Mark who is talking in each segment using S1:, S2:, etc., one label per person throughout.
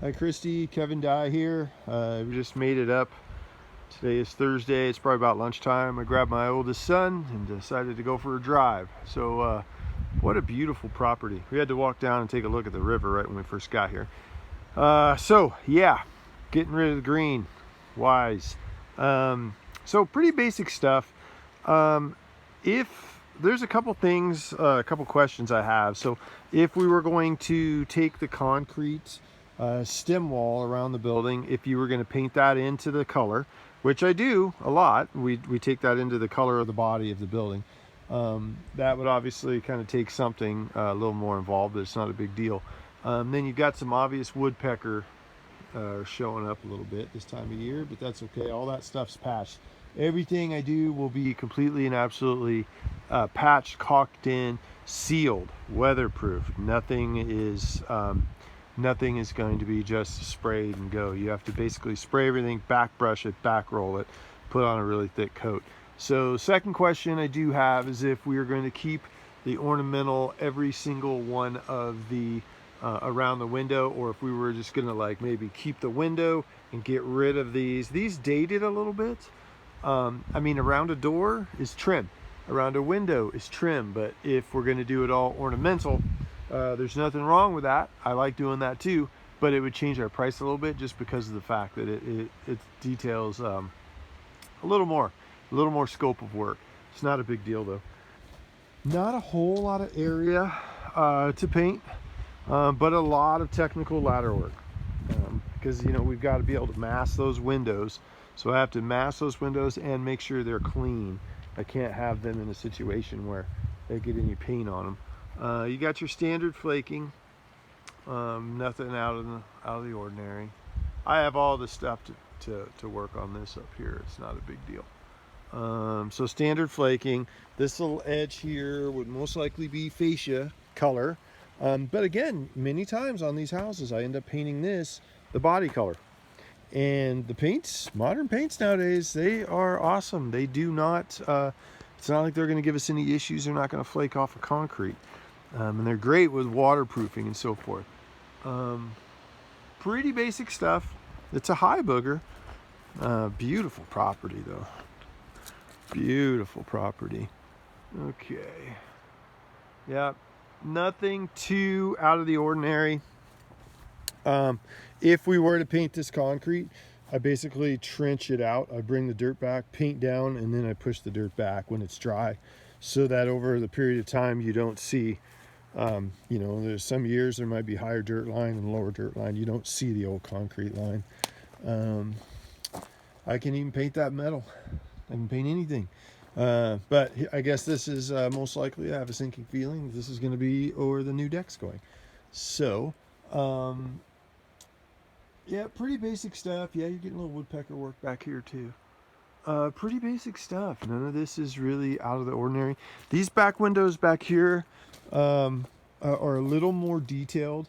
S1: Hi Christy, Kevin Dye here. We just made it up. Today is Thursday, it's probably about lunchtime. I grabbed my oldest son and decided to go for a drive. So what a beautiful property. We had to walk down and take a look at the river right when we first got here. So yeah, getting rid of the green, wise. So pretty basic stuff. If there's a couple things, a couple questions I have. So if we were going to take the concrete stem wall around the building, if you were going to paint that into the color, which I do a lot, we take that into the color of the body of the building. That would obviously kind of take something a little more involved, but it's not a big deal. Then you've got some obvious woodpecker showing up a little bit this time of year, but that's okay. All that stuff's patched. Everything I do will be completely and absolutely patched, caulked in, sealed, weatherproof. Nothing is going to be just sprayed and go. You have to basically spray everything, back brush it, back roll it, put on a really thick coat. So second question I do have is if we are going to keep the ornamental every single one of the around the window, or if we were just gonna like maybe keep the window and get rid of these dated a little bit. I mean, around a door is trim, around a window is trim, but if we're gonna do it all ornamental, there's nothing wrong with that. I like doing that too, but it would change our price a little bit just because of the fact that it details a little more scope of work. It's not a big deal though. Not a whole lot of area to paint, but a lot of technical ladder work, because we've got to be able to mask those windows. So I have to mask those windows and make sure they're clean. I can't have them in a situation where they get any paint on them. You got your standard flaking, nothing out of the ordinary. I have all the stuff to work on this up here. It's not a big deal. So standard flaking. This little edge here would most likely be fascia color. But again, many times on these houses, I end up painting this the body color. And the paints, modern paints nowadays, they are awesome. They do not, it's not like they're going to give us any issues. They're not going to flake off of concrete. And they're great with waterproofing and so forth. Pretty basic stuff. It's a high booger. Beautiful property though. Beautiful property. Okay. Yeah, nothing too out of the ordinary. If we were to paint this concrete, I basically trench it out. I bring the dirt back, paint down, and then I push the dirt back when it's dry, so that over the period of time you don't see, there's some years there might be higher dirt line and lower dirt line. You don't see the old concrete line. I can even paint that metal. I can paint anything. But I guess this is most likely, I have a sinking feeling this is going to be where the new deck's going. So, yeah, pretty basic stuff. Yeah, you're getting a little woodpecker work back here too. Pretty basic stuff. None of this is really out of the ordinary. These back windows back here are a little more detailed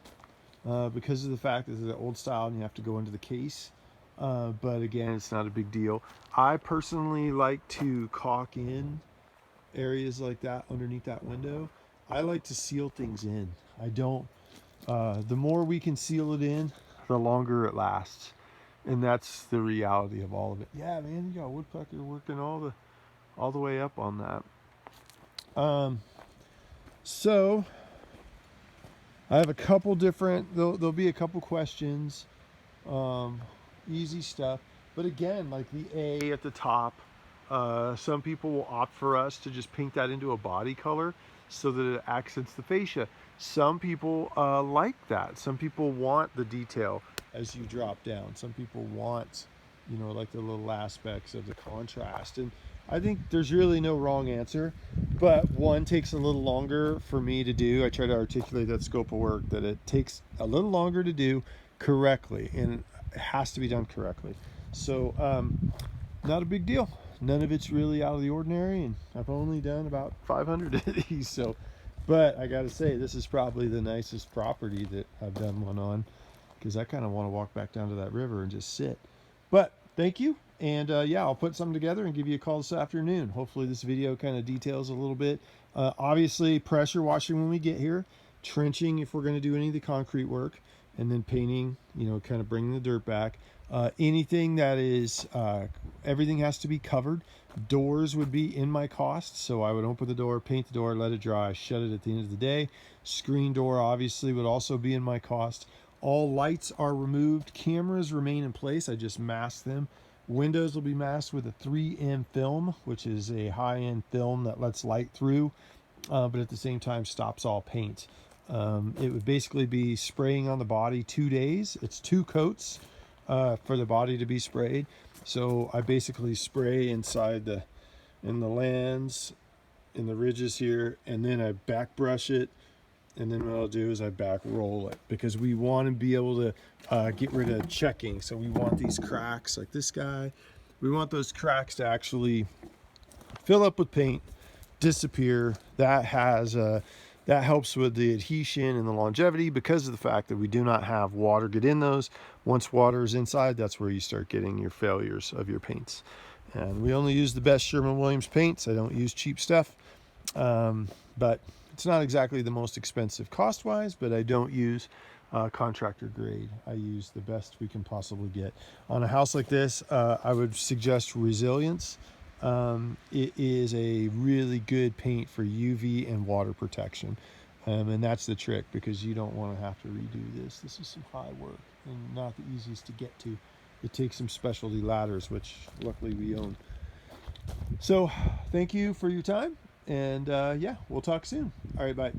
S1: because of the fact that they're the old style and you have to go into the case. But again, it's not a big deal. I personally like to caulk in areas like that underneath that window. I like to seal things in. I don't, the more we can seal it in, the longer it lasts. And that's the reality of all of it. Yeah, man, you got woodpecker working all the way up on that. So I have a couple different, there'll be a couple questions. Easy stuff, but again, like the A at the top, some people will opt for us to just paint that into a body color so that it accents the fascia. Some people like that. Some people want the detail as you drop down. Some people want, like the little aspects of the contrast. And I think there's really no wrong answer, but one takes a little longer for me to do. I try to articulate that scope of work, that it takes a little longer to do correctly, and it has to be done correctly. So not a big deal. None of it's really out of the ordinary, and I've only done about 500 of these. So, but I gotta say, this is probably the nicest property that I've done one on, because I kind of want to walk back down to that river and just sit. But thank you, and yeah, I'll put something together and give you a call this afternoon. Hopefully this video kind of details a little bit. Obviously pressure washing when we get here, trenching if we're going to do any of the concrete work, and then painting, you know, kind of bringing the dirt back. Anything that is, everything has to be covered. Doors would be in my cost, so I would open the door, paint the door, let it dry, shut it at the end of the day. Screen door obviously would also be in my cost. All lights are removed. Cameras remain in place. I just mask them. Windows will be masked with a 3M film, which is a high-end film that lets light through, but at the same time stops all paint. It would basically be spraying on the body 2 days. It's 2 coats for the body to be sprayed. So I basically spray inside in the lands, in the ridges here, and then I back brush it. And then what I'll do is I back roll it, because we want to be able to get rid of checking. So we want these cracks like this guy. We want those cracks to actually fill up with paint, disappear. That helps with the adhesion and the longevity, because of the fact that we do not have water get in those. Once water is inside, that's where you start getting your failures of your paints. And we only use the best Sherwin-Williams paints. I don't use cheap stuff, but it's not exactly the most expensive cost-wise, but I don't use contractor grade. I use the best we can possibly get. On a house like this, I would suggest Resilience. It is a really good paint for UV and water protection. And that's the trick, because you don't want to have to redo this. This is some high work and not the easiest to get to. It takes some specialty ladders, which luckily we own. So thank you for your time. And yeah, we'll talk soon. All right, bye.